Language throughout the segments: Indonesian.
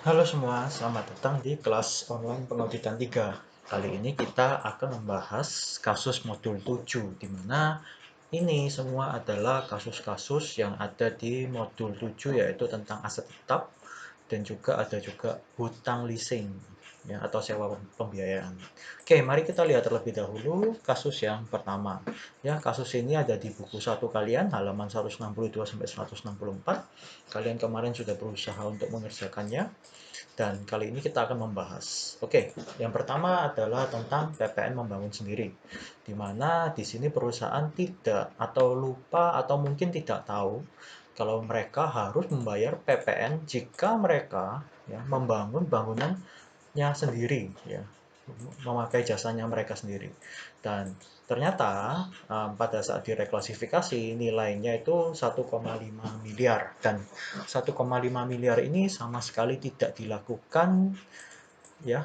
Halo semua, selamat datang di kelas online pengauditan 3. Kali ini kita akan membahas kasus modul 7, di mana ini semua adalah kasus-kasus yang ada di modul 7, yaitu tentang aset tetap dan juga ada hutang leasing ya, atau sewa pembiayaan. Oke, mari kita lihat terlebih dahulu kasus yang pertama. Ya, kasus ini ada di buku 1 kalian, halaman 162 sampai 164. Kalian kemarin sudah berusaha untuk mengerjakannya. Dan kali ini kita akan membahas. Oke, yang pertama adalah tentang PPN membangun sendiri. Di mana di sini perusahaan tidak atau lupa atau mungkin tidak tahu kalau mereka harus membayar PPN jika mereka ya, membangun bangunannya sendiri ya, memakai jasanya mereka sendiri. Dan ternyata pada saat direklasifikasi nilainya itu 1,5 miliar, dan 1,5 miliar ini sama sekali tidak dilakukan ya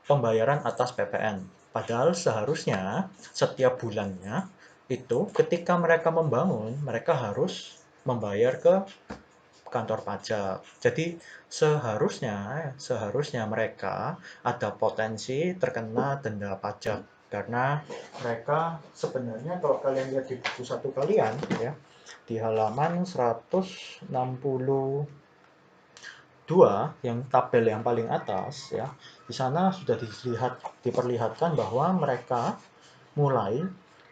pembayaran atas PPN. Padahal seharusnya setiap bulannya itu ketika mereka membangun, mereka harus membayar ke kantor pajak. Jadi seharusnya mereka ada potensi terkena denda pajak, karena mereka sebenarnya kalau kalian lihat di buku 1 kalian ya, di halaman 162 yang tabel yang paling atas ya, di sana sudah diperlihatkan bahwa mereka mulai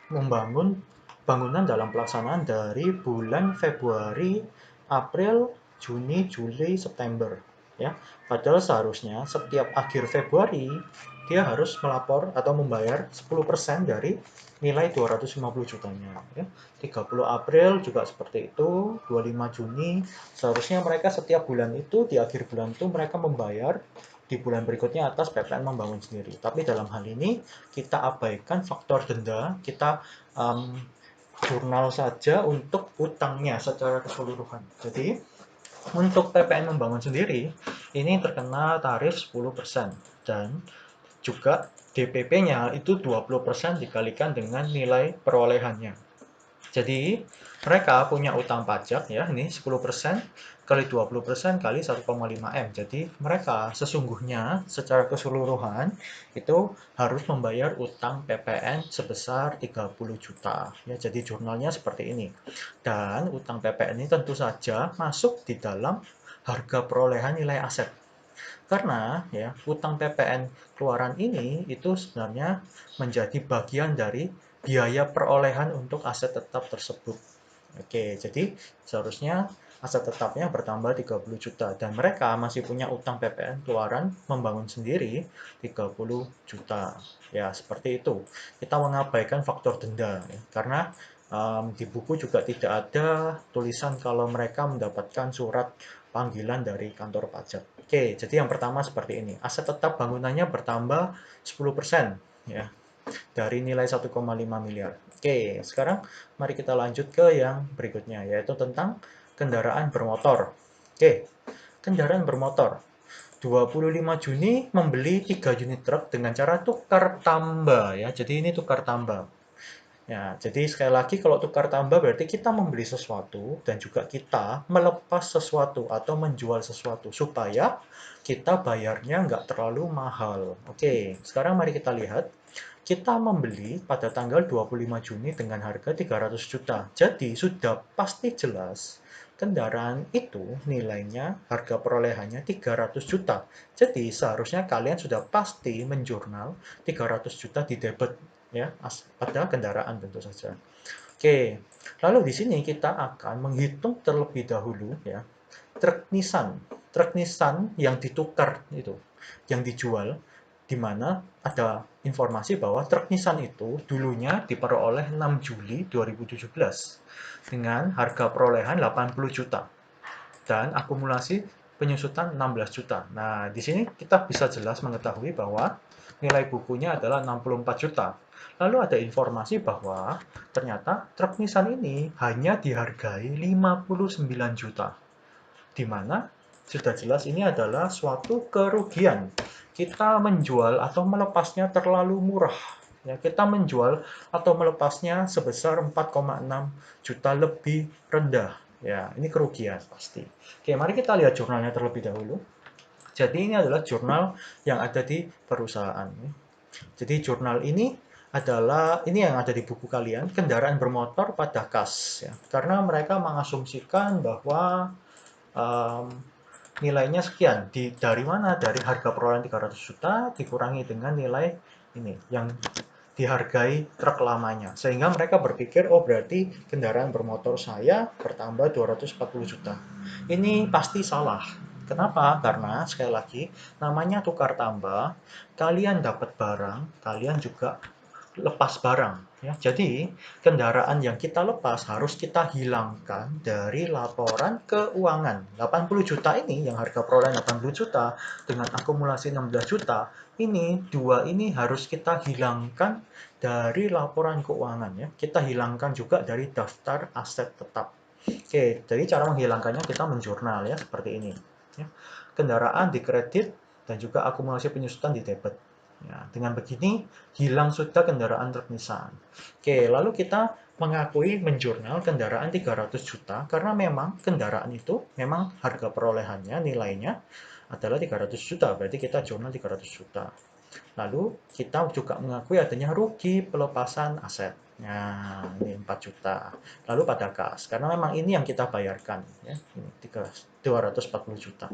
membangun bangunan dalam pelaksanaan dari bulan Februari, April, Juni, Juli, September ya. Padahal seharusnya setiap akhir Februari dia harus melapor atau membayar 10% dari nilai 250 jutanya ya. 30 April juga seperti itu, 25 Juni seharusnya mereka setiap bulan itu di akhir bulan itu mereka membayar di bulan berikutnya atas PPN membangun sendiri. Tapi dalam hal ini kita abaikan faktor denda, kita jurnal saja untuk utangnya secara keseluruhan. Jadi untuk PPN membangun sendiri ini terkena tarif 10%, dan juga DPP-nya itu 20% dikalikan dengan nilai perolehannya. Jadi mereka punya utang pajak ya, ini 10% kali 20% kali 1,5 M. Jadi mereka sesungguhnya secara keseluruhan itu harus membayar utang PPN sebesar 30 juta. Ya, jadi jurnalnya seperti ini. Dan utang PPN ini tentu saja masuk di dalam harga perolehan nilai aset. Karena ya, utang PPN keluaran ini itu sebenarnya menjadi bagian dari biaya perolehan untuk aset tetap tersebut. Oke, jadi seharusnya aset tetapnya bertambah 30 juta dan mereka masih punya utang PPN keluaran membangun sendiri 30 juta. Ya, seperti itu. Kita mengabaikan faktor denda ya, karena di buku juga tidak ada tulisan kalau mereka mendapatkan surat panggilan dari kantor pajak. Oke, jadi yang pertama seperti ini. Aset tetap bangunannya bertambah 10% ya, dari nilai 1,5 miliar. Oke, sekarang mari kita lanjut ke yang berikutnya, yaitu tentang kendaraan bermotor. Oke, kendaraan bermotor. 25 Juni membeli 3 unit truk dengan cara tukar tambah ya. Jadi ini tukar tambah. Ya, jadi sekali lagi kalau tukar tambah berarti kita membeli sesuatu dan juga kita melepas sesuatu atau menjual sesuatu supaya kita bayarnya nggak terlalu mahal. Oke, sekarang mari kita lihat. Kita membeli pada tanggal 25 Juni dengan harga 300 juta. Jadi sudah pasti jelas kendaraan itu nilainya, harga perolehannya 300 juta. Jadi seharusnya kalian sudah pasti menjurnal 300 juta di debit ya, pada kendaraan tentu saja. Oke, lalu di sini kita akan menghitung terlebih dahulu ya, truk Nissan. Truk Nissan yang ditukar itu, yang dijual, di mana ada informasi bahwa truk Nissan itu dulunya diperoleh 6 Juli 2017 dengan harga perolehan 80 juta dan akumulasi penyusutan 16 juta. Nah, di sini kita bisa jelas mengetahui bahwa nilai bukunya adalah 64 juta. Lalu ada informasi bahwa ternyata truk Nissan ini hanya dihargai 59 juta, di mana sudah jelas ini adalah suatu kerugian. Kita menjual atau melepasnya terlalu murah. Ya, kita menjual atau melepasnya sebesar 4,6 juta lebih rendah. Ya, ini kerugian pasti. Oke, mari kita lihat jurnalnya terlebih dahulu. Jadi ini adalah jurnal yang ada di perusahaan. Jadi jurnal ini adalah ini yang ada di buku kalian, kendaraan bermotor pada kas ya. Karena mereka mengasumsikan bahwa um, nilainya sekian. Dari mana? Dari harga perolehan 300 juta dikurangi dengan nilai ini yang dihargai truk lamanya. Sehingga mereka berpikir, oh berarti kendaraan bermotor saya bertambah 240 juta. Ini pasti salah. Kenapa? Karena sekali lagi namanya tukar tambah, kalian dapat barang, kalian juga lepas barang ya. Jadi kendaraan yang kita lepas harus kita hilangkan dari laporan keuangan. 80 juta ini yang harga perolehan 80 juta dengan akumulasi 16 juta, ini dua ini harus kita hilangkan dari laporan keuangan ya. Kita hilangkan juga dari daftar aset tetap. Oke, jadi cara menghilangkannya kita menjurnal ya seperti ini ya. Kendaraan dikredit dan juga akumulasi penyusutan di debit. Ya, dengan begini hilang sudah kendaraan truk Nissan. Oke, lalu kita mengakui menjurnal kendaraan 300 juta karena memang kendaraan itu memang harga perolehannya nilainya adalah 300 juta, berarti kita jurnal 300 juta. Lalu kita juga mengakui adanya rugi pelepasan aset. Nah, ini 4 juta. Lalu pada kas, karena memang ini yang kita bayarkan ya, ini 240 juta.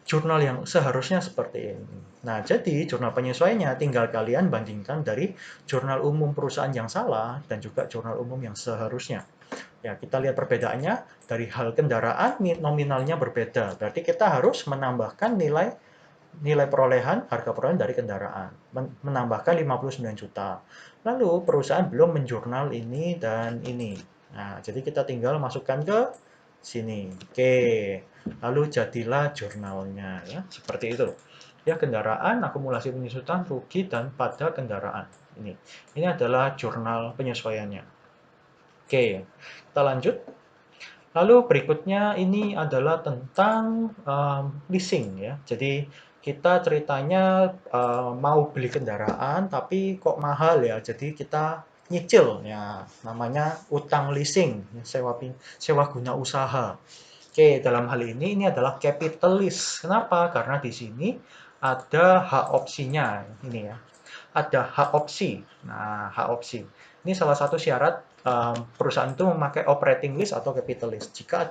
Jurnal yang seharusnya seperti ini. Nah, jadi jurnal penyesuaiannya tinggal kalian bandingkan dari jurnal umum perusahaan yang salah dan juga jurnal umum yang seharusnya. Ya, kita lihat perbedaannya dari hal kendaraan nominalnya berbeda. Berarti kita harus menambahkan nilai perolehan harga perolehan dari kendaraan, menambahkan 59 juta. Lalu perusahaan belum menjurnal ini dan ini. Nah, jadi kita tinggal masukkan ke sini. Oke. Lalu jadilah jurnalnya ya, seperti itu. Ya, kendaraan, akumulasi penyusutan, rugi dan pada kendaraan. Ini. Ini adalah jurnal penyesuaiannya. Oke. Kita lanjut. Lalu berikutnya ini adalah tentang leasing ya. Jadi kita ceritanya mau beli kendaraan tapi kok mahal ya. Jadi kita nyicil ya, namanya utang leasing, sewa guna usaha. Oke, dalam hal ini adalah capital lease. Kenapa? Karena di sini ada hak opsinya ini ya. Ada hak opsi. Nah, hak opsi. Ini salah satu syarat perusahaan itu memakai operating lease atau capital lease. Jika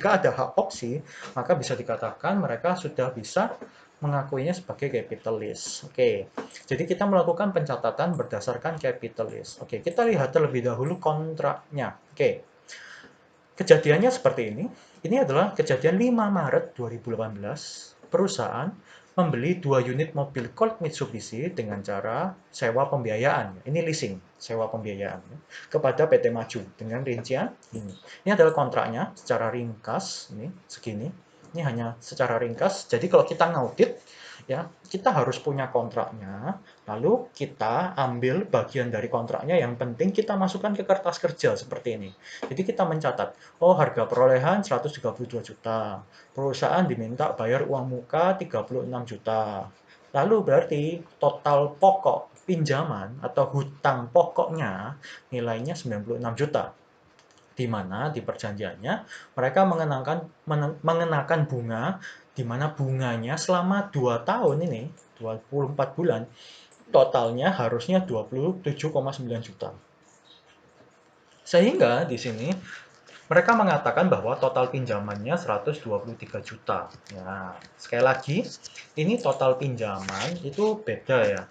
ada hak opsi, maka bisa dikatakan mereka sudah bisa mengakuinya sebagai capital lease. Oke, jadi kita melakukan pencatatan berdasarkan capital lease. Oke, kita lihat terlebih dahulu kontraknya. Oke, kejadiannya seperti ini. Ini adalah kejadian 5 Maret 2018. Perusahaan membeli 2 unit mobil Colt Mitsubishi dengan cara sewa pembiayaan. Ini leasing, sewa pembiayaan kepada PT Maju dengan rincian ini. Ini adalah kontraknya secara ringkas, ini segini. Ini hanya secara ringkas. Jadi kalau kita ngaudit ya, kita harus punya kontraknya, lalu kita ambil bagian dari kontraknya yang penting kita masukkan ke kertas kerja seperti ini. Jadi kita mencatat, oh harga perolehan 132 juta, perusahaan diminta bayar uang muka 36 juta. Lalu berarti total pokok pinjaman atau hutang pokoknya nilainya 96 juta. Di mana di perjanjiannya mereka mengenakan bunga di mana bunganya selama 2 tahun ini 24 bulan totalnya harusnya 27,9 juta. Sehingga di sini mereka mengatakan bahwa total pinjamannya 123 juta. Ya, sekali lagi, ini total pinjaman itu beda ya.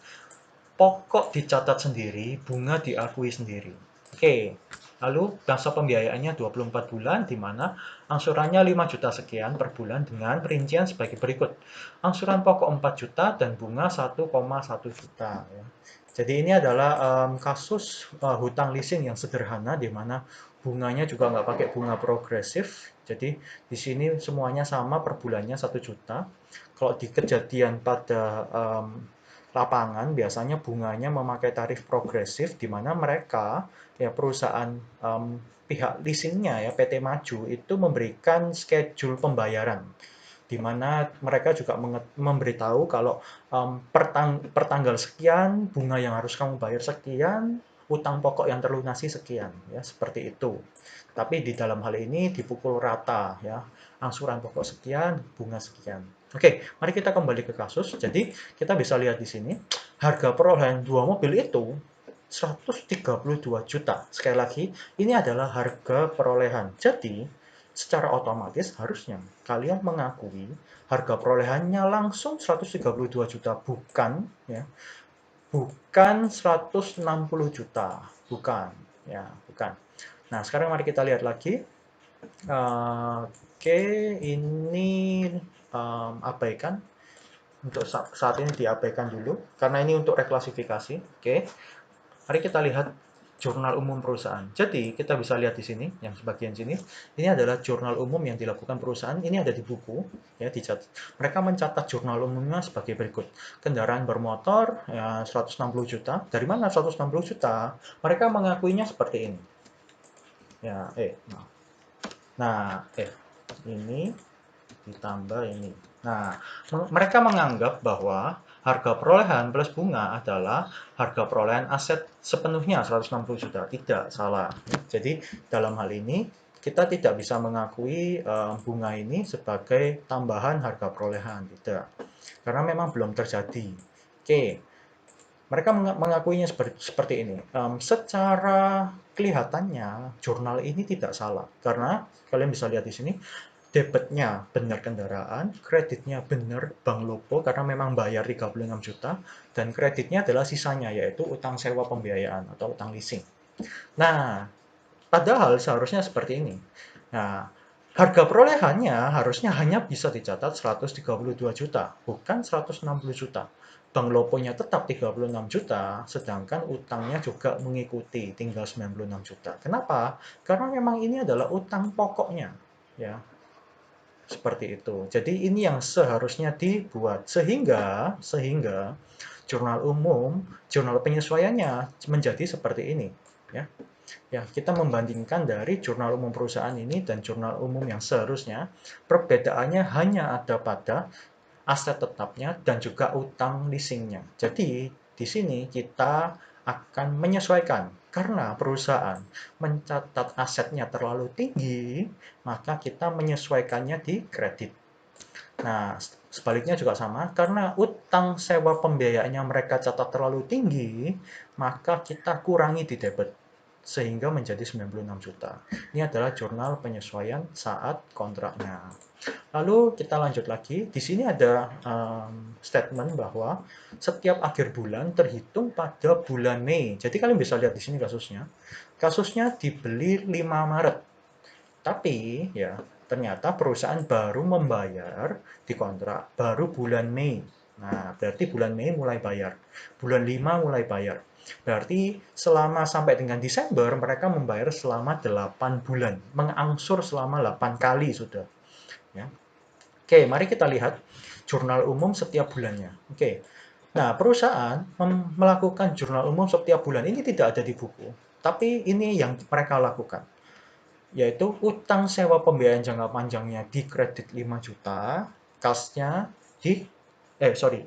Pokok dicatat sendiri, bunga diakui sendiri. Oke, lalu masa pembiayaannya 24 bulan, di mana angsurannya 5 juta sekian per bulan dengan perincian sebagai berikut. Angsuran pokok 4 juta dan bunga 1,1 juta. Ya. Jadi ini adalah kasus hutang leasing yang sederhana, di mana bunganya juga nggak pakai bunga progresif. Jadi di sini semuanya sama per bulannya 1 juta. Kalau di kejadian pada lapangan biasanya bunganya memakai tarif progresif di mana mereka ya perusahaan pihak leasingnya ya PT Maju itu memberikan schedule pembayaran di mana mereka juga memberitahu kalau per tanggal sekian bunga yang harus kamu bayar sekian, utang pokok yang terlunasi sekian, ya seperti itu. Tapi di dalam hal ini dipukul rata, ya, angsuran pokok sekian, bunga sekian. Oke, mari kita kembali ke kasus. Jadi kita bisa lihat di sini harga perolehan dua mobil itu 132 juta. Sekali lagi, ini adalah harga perolehan. Jadi secara otomatis harusnya kalian mengakui harga perolehannya langsung 132 juta, bukan ya, bukan 160 juta, bukan ya, bukan. Nah, sekarang mari kita lihat lagi. Oke, ini abaikan. Untuk saat ini diabaikan dulu, karena ini untuk reklasifikasi. Oke, mari kita lihat jurnal umum perusahaan. Jadi, kita bisa lihat di sini, yang sebagian sini, ini adalah jurnal umum yang dilakukan perusahaan. Ini ada di buku, ya, dicatat. Mereka mencatat jurnal umumnya sebagai berikut. Kendaraan bermotor, ya, 160 juta. Dari mana 160 juta? Mereka mengakuinya seperti ini. Ya, ini ditambah ini. Nah, mereka menganggap bahwa harga perolehan plus bunga adalah harga perolehan aset sepenuhnya 160 juta. Tidak, salah. Jadi, dalam hal ini, kita tidak bisa mengakui bunga ini sebagai tambahan harga perolehan. Tidak. Karena memang belum terjadi. Oke, mereka mengakuinya seperti ini. Secara kelihatannya, jurnal ini tidak salah. Karena kalian bisa lihat di sini, debitnya benar kendaraan, kreditnya benar Bank Lopo karena memang bayar 36 juta, dan kreditnya adalah sisanya, yaitu utang sewa pembiayaan atau utang leasing. Nah, padahal seharusnya seperti ini. Nah, harga perolehannya harusnya hanya bisa dicatat 132 juta, bukan 160 juta. Bank Loponya tetap 36 juta, sedangkan utangnya juga mengikuti, tinggal 96 juta. Kenapa? Karena memang ini adalah utang pokoknya. Ya, seperti itu. Jadi ini yang seharusnya dibuat sehingga jurnal umum, jurnal penyesuaiannya menjadi seperti ini, ya. Ya, kita membandingkan dari jurnal umum perusahaan ini dan jurnal umum yang seharusnya, perbedaannya hanya ada pada aset tetapnya dan juga utang leasingnya. Jadi di sini kita akan menyesuaikan karena perusahaan mencatat asetnya terlalu tinggi, maka kita menyesuaikannya di kredit. Nah, sebaliknya juga sama, karena utang sewa pembiayaannya mereka catat terlalu tinggi, maka kita kurangi di debit, sehingga menjadi 96 juta. Ini adalah jurnal penyesuaian saat kontraknya. Lalu kita lanjut lagi, di sini ada statement bahwa setiap akhir bulan terhitung pada bulan Mei. Jadi kalian bisa lihat di sini kasusnya. Kasusnya dibeli 5 Maret. Tapi ya ternyata perusahaan baru membayar di kontrak baru bulan Mei. Nah, berarti bulan Mei mulai bayar. Bulan 5 mulai bayar. Berarti selama sampai dengan Desember mereka membayar selama 8 bulan. Mengangsur selama 8 kali sudah. Ya. Oke, mari kita lihat jurnal umum setiap bulannya. Oke. Nah, perusahaan melakukan jurnal umum setiap bulan. Ini tidak ada di buku. Tapi ini yang mereka lakukan, yaitu utang sewa pembiayaan jangka panjangnya di kredit 5 juta, kasnya di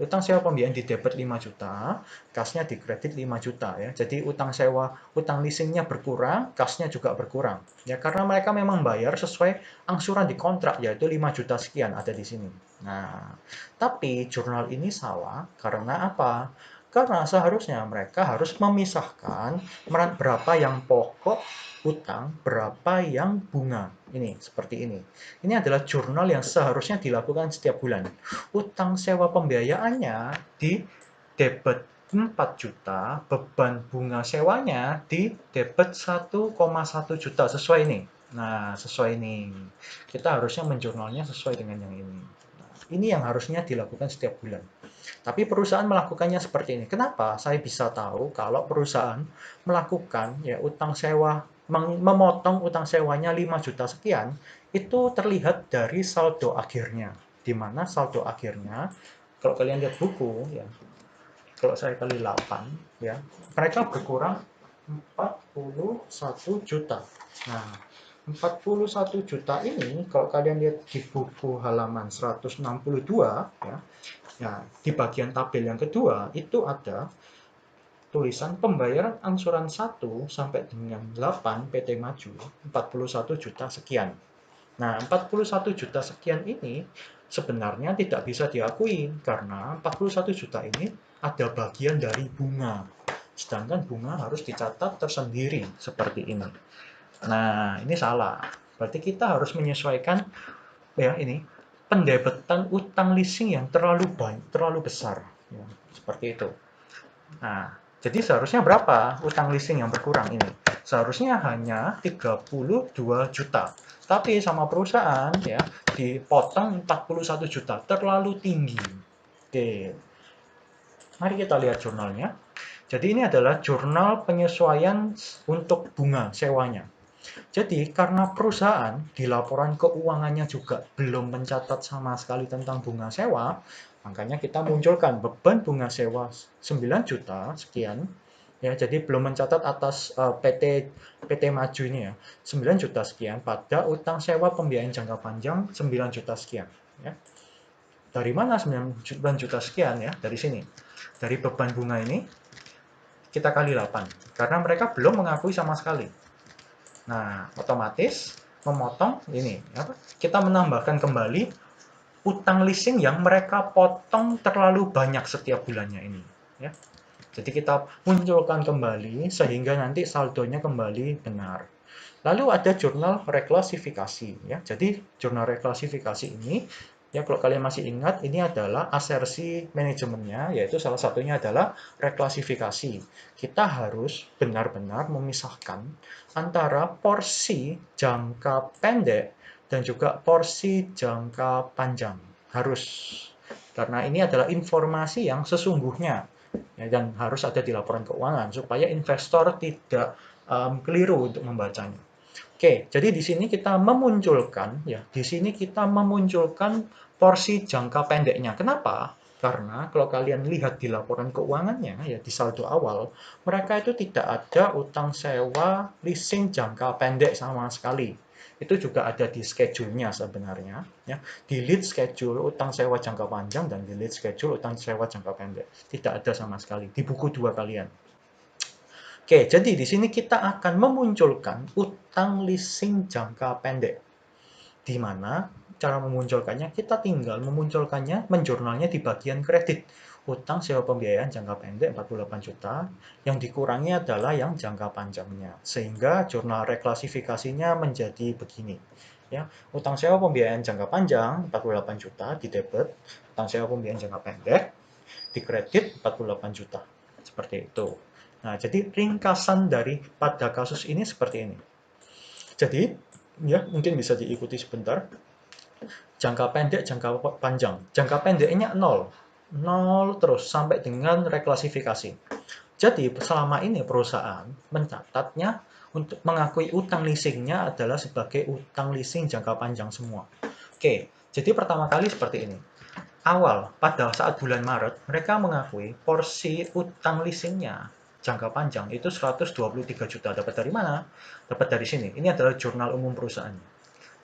utang sewa pembiayaan di debit 5 juta, kasnya di kredit 5 juta ya. Jadi utang sewa, utang leasingnya berkurang, kasnya juga berkurang. Ya karena mereka memang bayar sesuai angsuran di kontrak yaitu 5 juta sekian ada di sini. Nah, tapi jurnal ini salah karena apa? Karena seharusnya mereka harus memisahkan berapa yang pokok utang, berapa yang bunga. Ini, seperti ini. Ini adalah jurnal yang seharusnya dilakukan setiap bulan. Utang sewa pembiayaannya di debit 4 juta, beban bunga sewanya di debit 1,1 juta. Sesuai ini. Nah, sesuai ini. Kita harusnya menjurnalnya sesuai dengan yang ini. Nah, ini yang harusnya dilakukan setiap bulan. Tapi perusahaan melakukannya seperti ini. Kenapa? Saya bisa tahu kalau perusahaan melakukan ya utang sewa, memotong utang sewanya 5 juta sekian, itu terlihat dari saldo akhirnya. Di mana saldo akhirnya, kalau kalian lihat buku, ya, kalau saya kali 8, ya, mereka berkurang 41 juta. Nah, 41 juta ini, kalau kalian lihat di buku halaman 162, ya, nah, di bagian tabel yang kedua, itu ada tulisan pembayaran angsuran 1 sampai dengan 8 PT Maju 41 juta sekian. Nah, 41 juta sekian ini sebenarnya tidak bisa diakui karena 41 juta ini ada bagian dari bunga. Sedangkan bunga harus dicatat tersendiri seperti ini. Nah, ini salah. Berarti kita harus menyesuaikan ya ini pendebetan utang leasing yang terlalu besar. Ya, seperti itu. Nah, jadi seharusnya berapa utang leasing yang berkurang ini? Seharusnya hanya 32 juta. Tapi sama perusahaan ya dipotong 41 juta, terlalu tinggi. Oke. Mari kita lihat jurnalnya. Jadi ini adalah jurnal penyesuaian untuk bunga sewanya. Jadi karena perusahaan di laporan keuangannya juga belum mencatat sama sekali tentang bunga sewa, makanya kita munculkan beban bunga sewa 9 juta sekian. Ya, jadi belum mencatat atas PT Maju ini ya, 9 juta sekian pada utang sewa pembiayaan jangka panjang 9 juta sekian. Ya. Dari mana 9 juta sekian ya? Dari sini. Dari beban bunga ini kita kali 8. Karena mereka belum mengakui sama sekali. Nah, otomatis memotong ini. Kita menambahkan kembali utang leasing yang mereka potong terlalu banyak setiap bulannya ini. Ya. Jadi kita munculkan kembali sehingga nanti saldonya kembali benar. Lalu ada jurnal reklasifikasi. Ya. Jadi jurnal reklasifikasi ini, ya kalau kalian masih ingat, ini adalah asersi manajemennya, yaitu salah satunya adalah reklasifikasi. Kita harus benar-benar memisahkan antara porsi jangka pendek dan juga porsi jangka panjang. Harus. Karena ini adalah informasi yang sesungguhnya. Ya, dan harus ada di laporan keuangan supaya investor tidak keliru untuk membacanya. Oke, jadi di sini kita memunculkan porsi jangka pendeknya. Kenapa? Karena kalau kalian lihat di laporan keuangannya ya di saldo awal, mereka itu tidak ada utang sewa leasing jangka pendek sama sekali. Itu juga ada di schedule-nya sebenarnya ya. Delete schedule utang sewa jangka panjang dan delete schedule utang sewa jangka pendek. Tidak ada sama sekali di buku 2 kalian. Oke, jadi di sini kita akan memunculkan utang leasing jangka pendek. Di mana cara memunculkannya, kita tinggal memunculkannya, menjurnalnya di bagian kredit. Utang sewa pembiayaan jangka pendek 48 juta, yang dikurangi adalah yang jangka panjangnya. Sehingga jurnal reklasifikasinya menjadi begini. Ya, utang sewa pembiayaan jangka panjang 48 juta di debit, utang sewa pembiayaan jangka pendek di kredit 48 juta. Seperti itu. Nah, jadi ringkasan dari pada kasus ini seperti ini. Jadi, ya mungkin bisa diikuti sebentar. Jangka pendek, jangka panjang. Jangka pendeknya 0. 0 terus sampai dengan reklasifikasi. Jadi, selama ini perusahaan mencatatnya untuk mengakui utang leasingnya adalah sebagai utang leasing jangka panjang semua. Oke, jadi pertama kali seperti ini. Awal, pada saat bulan Maret, mereka mengakui porsi utang leasingnya jangka panjang itu 123 juta. Dapat dari mana? Dapat dari sini. Ini adalah jurnal umum perusahaan.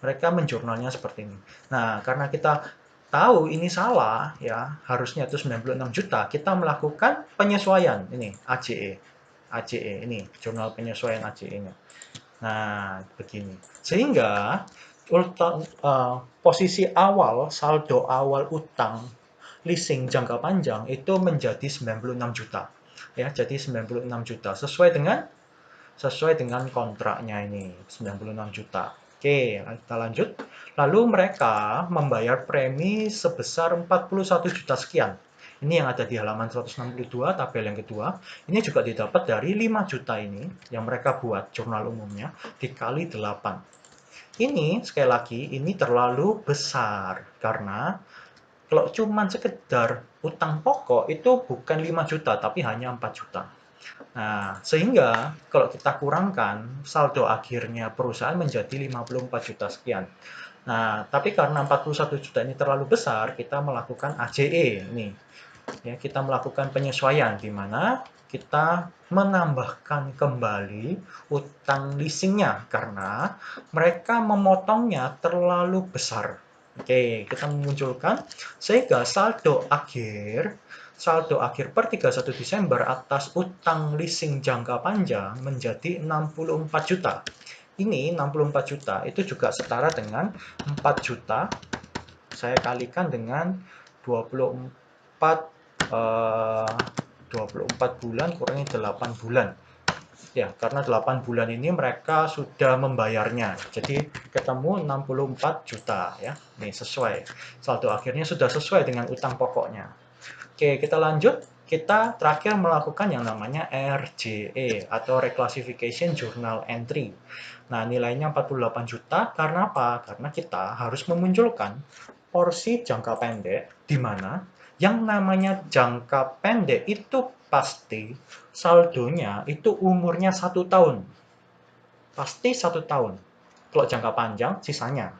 Mereka menjurnalnya seperti ini. Nah, karena kita tahu ini salah, ya harusnya itu 96 juta, kita melakukan penyesuaian. Ini AJE. AJE ini, jurnal penyesuaian AJE-nya. Nah, begini. Sehingga posisi awal, saldo awal utang leasing jangka panjang itu menjadi 96 juta. Ya, jadi 96 juta sesuai dengan kontraknya ini, 96 juta. Oke, kita lanjut. Lalu mereka membayar premi sebesar 41 juta sekian. Ini yang ada di halaman 162, tabel yang kedua. Ini juga didapat dari 5 juta ini, yang mereka buat jurnal umumnya, dikali 8. Ini, sekali lagi, ini terlalu besar. Karena kalau cuma sekedar utang pokok, itu bukan 5 juta, tapi hanya 4 juta. Nah, sehingga kalau kita kurangkan, saldo akhirnya perusahaan menjadi 54 juta sekian. Nah, tapi karena 41 juta ini terlalu besar, kita melakukan AJE nih. Ya, kita melakukan penyesuaian di mana kita menambahkan kembali utang leasingnya karena mereka memotongnya terlalu besar. Oke, kita memunculkan sehingga saldo akhir saldo akhir per 31 Desember atas utang leasing jangka panjang menjadi 64 juta. Ini 64 juta itu juga setara dengan 4 juta saya kalikan dengan 24 bulan kurangi 8 bulan. Ya, karena 8 bulan ini mereka sudah membayarnya. Jadi ketemu 64 juta ya. Nih sesuai. Saldo akhirnya sudah sesuai dengan utang pokoknya. Oke, kita lanjut. Kita terakhir melakukan yang namanya RJE atau Reclassification Journal Entry. Nah, nilainya 48 juta karena apa? Karena kita harus memunculkan porsi jangka pendek di mana yang namanya jangka pendek itu pasti saldonya itu umurnya 1 tahun. Pasti 1 tahun. Kalau jangka panjang, sisanya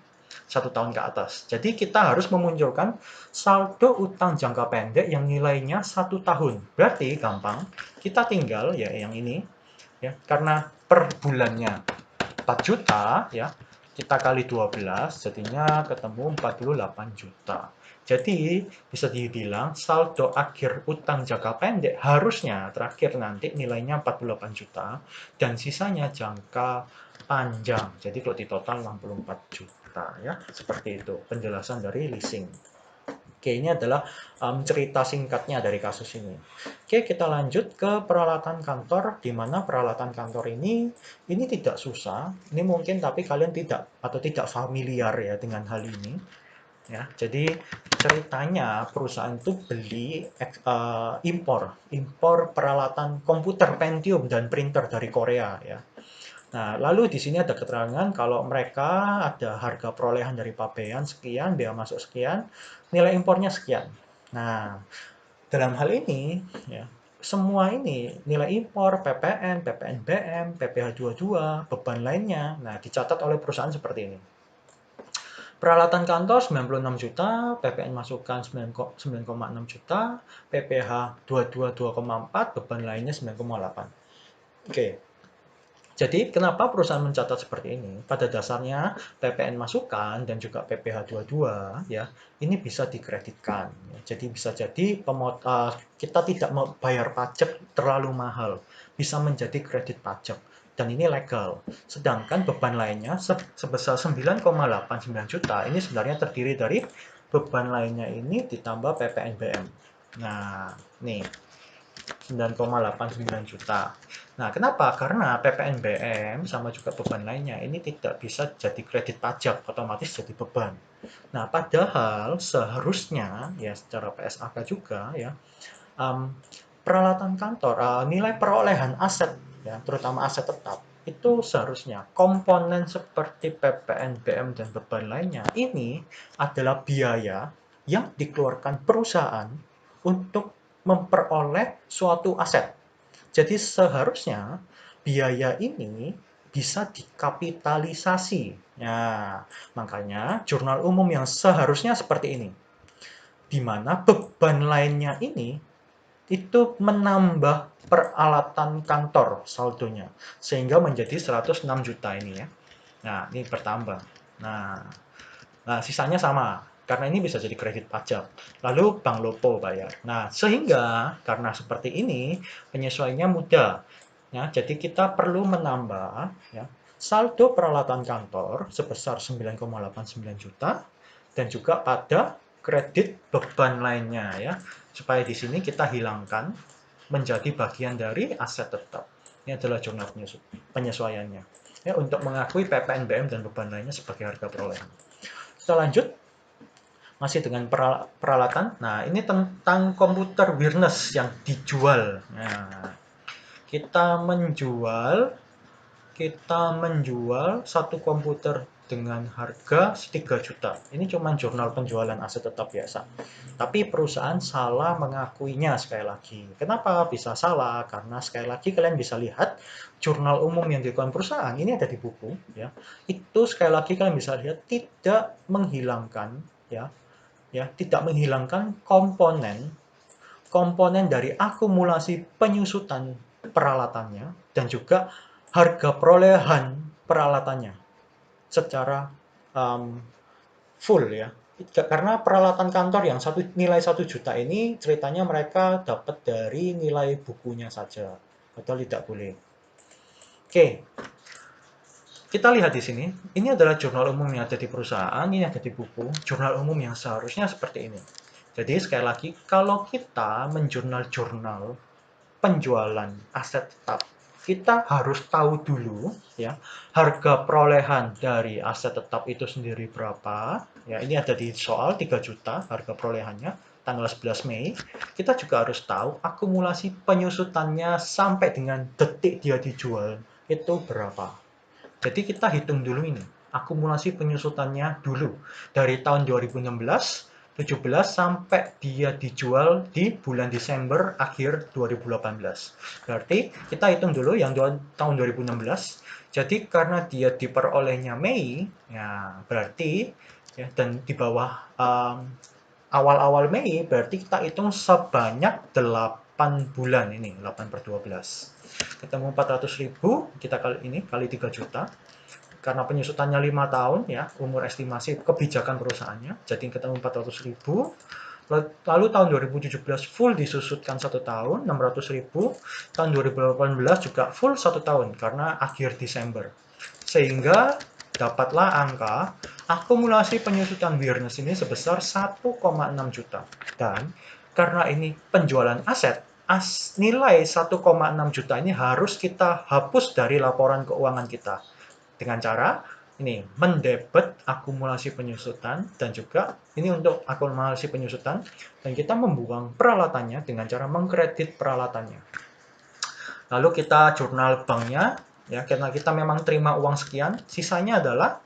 1 tahun ke atas. Jadi kita harus memunculkan saldo utang jangka pendek yang nilainya 1 tahun. Berarti gampang, kita tinggal ya yang ini, ya karena per bulannya 4 juta, ya kita kali 12, jadinya ketemu 48 juta. Jadi bisa dibilang saldo akhir utang jangka pendek harusnya terakhir nanti nilainya 48 juta dan sisanya jangka panjang. Jadi kalau di total 64 juta ya. Seperti itu penjelasan dari leasing. Oke, ini adalah cerita singkatnya dari kasus ini. Oke, kita lanjut ke peralatan kantor, di mana peralatan kantor ini tidak susah. Ini mungkin tapi kalian tidak familiar ya dengan hal ini. Ya, jadi ceritanya perusahaan itu beli impor peralatan komputer Pentium dan printer dari Korea ya. Nah, lalu di sini ada keterangan kalau mereka ada harga perolehan dari pabean sekian, bea masuk sekian, nilai impornya sekian. Nah, dalam hal ini, ya, semua ini nilai impor, PPN, PPNBM, PPh 22, beban lainnya, nah dicatat oleh perusahaan seperti ini. Peralatan kantor 96 juta, PPN masukan 9,6 juta, PPh 22 2,4, beban lainnya 9,8. Oke. Jadi, kenapa perusahaan mencatat seperti ini? Pada dasarnya, PPN masukan dan juga PPh 22 ya, ini bisa dikreditkan. Jadi bisa jadi kita tidak membayar pajak terlalu mahal, bisa menjadi kredit pajak dan ini legal. Sedangkan beban lainnya sebesar 9,89 juta ini sebenarnya terdiri dari beban lainnya ini ditambah PPNBM. Nah, nih 9,89 juta. Nah, kenapa? Karena PPNBM sama juga beban lainnya ini tidak bisa jadi kredit pajak, otomatis jadi beban. Nah, padahal seharusnya ya secara PSAK juga ya peralatan kantor, nilai perolehan aset ya, terutama aset tetap itu seharusnya komponen seperti PPNBM dan beban lainnya ini adalah biaya yang dikeluarkan perusahaan untuk memperoleh suatu aset. Jadi seharusnya biaya ini bisa dikapitalisasi. Nah, makanya jurnal umum yang seharusnya seperti ini. Di mana beban lainnya ini itu menambah peralatan kantor saldonya sehingga menjadi 106 juta ini ya. Nah, ini bertambah. Nah, sisanya sama karena ini bisa jadi kredit pajak. Lalu Bank Lopo bayar. Nah, sehingga karena seperti ini penyesuaiannya mudah. Ya, jadi kita perlu menambah ya, saldo peralatan kantor sebesar 9,89 juta dan juga pada kredit beban lainnya ya. Supaya di sini kita hilangkan menjadi bagian dari aset tetap. Ini adalah jurnal penyesuaiannya. Ya, untuk mengakui PPNBM dan beban lainnya sebagai harga perolehan. Kita lanjut. Masih dengan peralatan. Nah, ini tentang komputer wireless yang dijual. Nah, kita menjual satu komputer dengan harga 3 juta. Ini cuma jurnal penjualan aset tetap biasa. Tapi perusahaan salah mengakuinya sekali lagi. Kenapa bisa salah? Karena sekali lagi kalian bisa lihat jurnal umum yang dikeluarkan perusahaan ini ada di buku ya. Itu sekali lagi kalian bisa lihat tidak menghilangkan tidak menghilangkan komponen dari akumulasi penyusutan peralatannya dan juga harga perolehan peralatannya secara full ya. karena peralatan kantor yang nilai 1 juta ini ceritanya mereka dapat dari nilai bukunya saja, atau tidak boleh. Oke, kita lihat di sini. Ini adalah jurnal umum yang ada di perusahaan, ini ada di buku. Jurnal umum yang seharusnya seperti ini. Jadi sekali lagi, kalau kita menjurnal-jurnal penjualan aset tetap, kita harus tahu dulu ya harga perolehan dari aset tetap itu sendiri berapa. Ya, ini ada di soal 3 juta harga perolehannya tanggal 11 Mei. Kita juga harus tahu akumulasi penyusutannya sampai dengan detik dia dijual itu berapa. Jadi kita hitung dulu ini akumulasi penyusutannya dulu dari tahun 2016 17 sampai dia dijual di bulan Desember akhir 2018. Berarti kita hitung dulu yang tahun 2016. Jadi karena dia diperolehnya Mei, ya berarti ya, dan di bawah awal-awal Mei, berarti kita hitung sebanyak 8 bulan ini, 8 per 12. Ketemu 400.000, kita kali 3 juta karena penyusutannya 5 tahun ya, umur estimasi kebijakan perusahaannya, jadi ketemu 400.000. Lalu tahun 2017 full disusutkan 1 tahun, 600.000. Tahun 2018 juga full 1 tahun karena akhir Desember. Sehingga dapatlah angka akumulasi penyusutan Wirnes ini sebesar 1,6 juta. Dan karena ini penjualan aset, nilai 1,6 juta ini harus kita hapus dari laporan keuangan kita dengan cara ini mendebet akumulasi penyusutan, dan juga ini untuk akumulasi penyusutan, dan kita membuang peralatannya dengan cara mengkredit peralatannya. Lalu kita jurnal banknya ya, karena kita memang terima uang sekian, sisanya adalah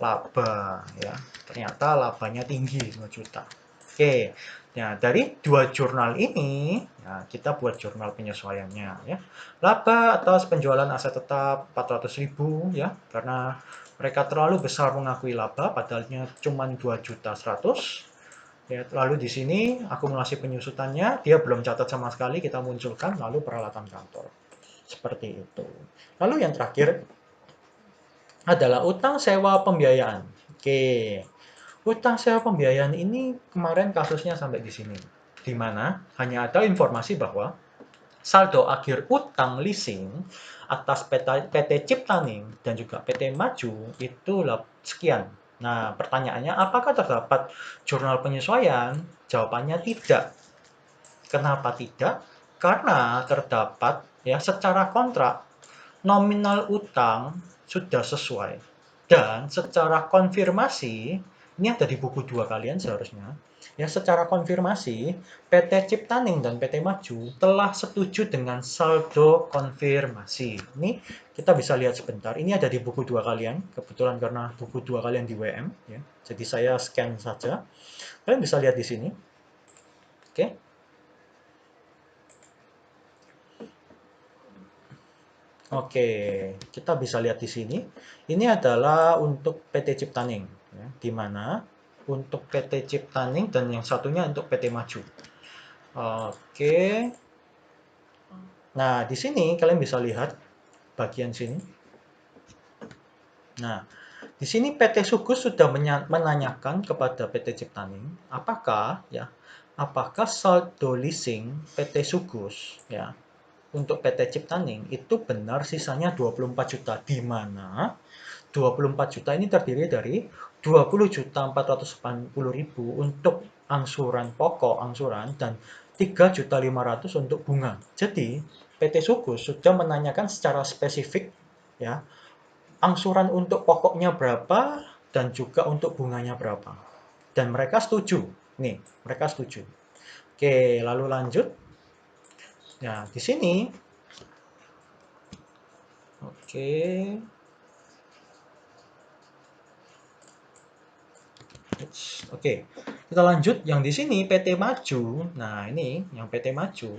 laba ya. Ternyata labanya tinggi 2 juta. Oke. Nah, dari 2 jurnal ini ya, kita buat jurnal penyesuaiannya ya. Laba atas penjualan aset tetap 400.000 ya, karena mereka terlalu besar mengakui laba padahalnya cuma 2.100.000. Ya, lalu di sini akumulasi penyusutannya dia belum catat sama sekali, kita munculkan lalu peralatan kantor. Seperti itu. Lalu yang terakhir adalah utang sewa pembiayaan. Oke. Utang sewa pembiayaan ini kemarin kasusnya sampai di sini. Di mana hanya ada informasi bahwa saldo akhir utang leasing atas PT Ciptaning dan juga PT Maju itu sekian. Nah, pertanyaannya apakah terdapat jurnal penyesuaian? Jawabannya tidak. Kenapa tidak? Karena terdapat ya secara kontrak nominal utang sudah sesuai, dan secara konfirmasi ini ada di buku 2 kalian seharusnya ya, secara konfirmasi PT Ciptaning dan PT Maju telah setuju dengan saldo konfirmasi. Ini kita bisa lihat sebentar, ini ada di buku 2 kalian, kebetulan karena buku 2 kalian di WM ya, jadi saya scan saja, kalian bisa lihat di sini. Oke. Oke, kita bisa lihat di sini. Ini adalah untuk PT Ciptaning, ya, di mana untuk PT Ciptaning dan yang satunya untuk PT Maju. Oke. Nah, di sini kalian bisa lihat bagian sini. Nah, di sini PT Sugus sudah menanyakan kepada PT Ciptaning, apakah saldo leasing PT Sugus ya untuk PT Ciptaning itu benar sisanya 24 juta, di mana 24 juta ini terdiri dari 20.480.000 untuk angsuran pokok angsuran dan 3.500.000 untuk bunga. Jadi PT Sugus sudah menanyakan secara spesifik ya angsuran untuk pokoknya berapa dan juga untuk bunganya berapa. Dan mereka setuju. Nih, mereka setuju. Oke, lalu lanjut. Nah, di sini Oke. Oke. Kita lanjut yang di sini PT Maju. Nah, ini yang PT Maju.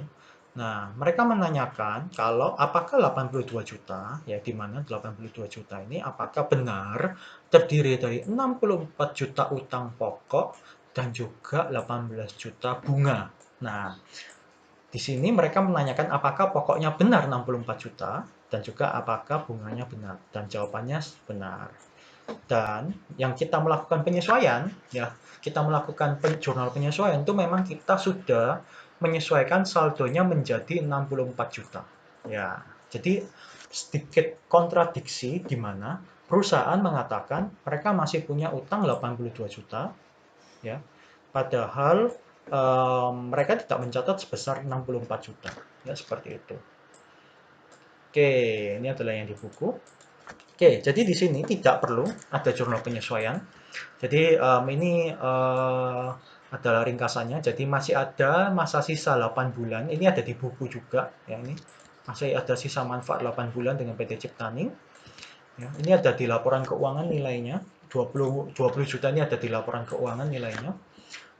Nah, mereka menanyakan kalau apakah 82 juta, ya di mana 82 juta ini apakah benar terdiri dari 64 juta utang pokok dan juga 18 juta bunga. Nah, di sini mereka menanyakan apakah pokoknya benar 64 juta dan juga apakah bunganya benar. Dan jawabannya benar. Dan yang kita melakukan penyesuaian, ya, kita melakukan jurnal penyesuaian itu memang kita sudah menyesuaikan saldonya menjadi 64 juta. Ya, jadi sedikit kontradiksi di mana perusahaan mengatakan mereka masih punya utang 82 juta, ya, padahal mereka tidak mencatat sebesar 64 juta, ya, seperti itu. Oke, ini adalah yang di buku. Oke, jadi di sini tidak perlu ada jurnal penyesuaian. Jadi ini adalah ringkasannya. Jadi masih ada masa sisa 8 bulan. Ini ada di buku juga. Ya, ini masih ada sisa manfaat 8 bulan dengan PT Ciptaning. Ya, ini ada di laporan keuangan nilainya. 20 juta ini ada di laporan keuangan nilainya.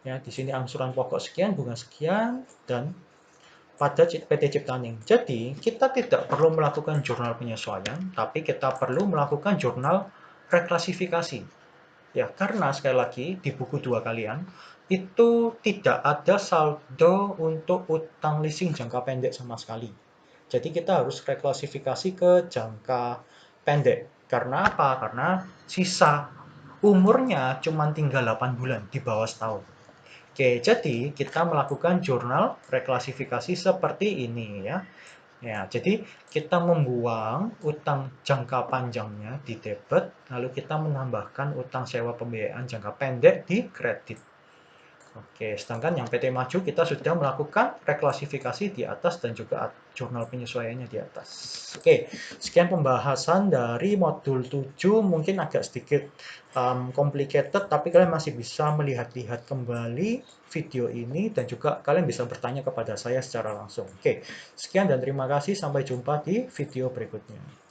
Ya, di sini angsuran pokok sekian, bunga sekian, dan pada PT Ciptaning. Jadi, kita tidak perlu melakukan jurnal penyesuaian, tapi kita perlu melakukan jurnal reklasifikasi. Ya, karena sekali lagi di buku 2 kalian itu tidak ada saldo untuk utang leasing jangka pendek sama sekali. Jadi kita harus reklasifikasi ke jangka pendek. Karena apa? Karena sisa umurnya cuma tinggal 8 bulan, di bawah setahun. Oke, jadi kita melakukan jurnal reklasifikasi seperti ini ya. Ya, jadi kita membuang utang jangka panjangnya di debit, lalu kita menambahkan utang sewa pembiayaan jangka pendek di kredit. Oke, sedangkan yang PT Maju kita sudah melakukan reklasifikasi di atas dan juga jurnal penyesuaiannya di atas. Oke, sekian pembahasan dari modul 7, mungkin agak sedikit complicated, tapi kalian masih bisa melihat-lihat kembali video ini dan juga kalian bisa bertanya kepada saya secara langsung. Oke, sekian dan terima kasih, sampai jumpa di video berikutnya.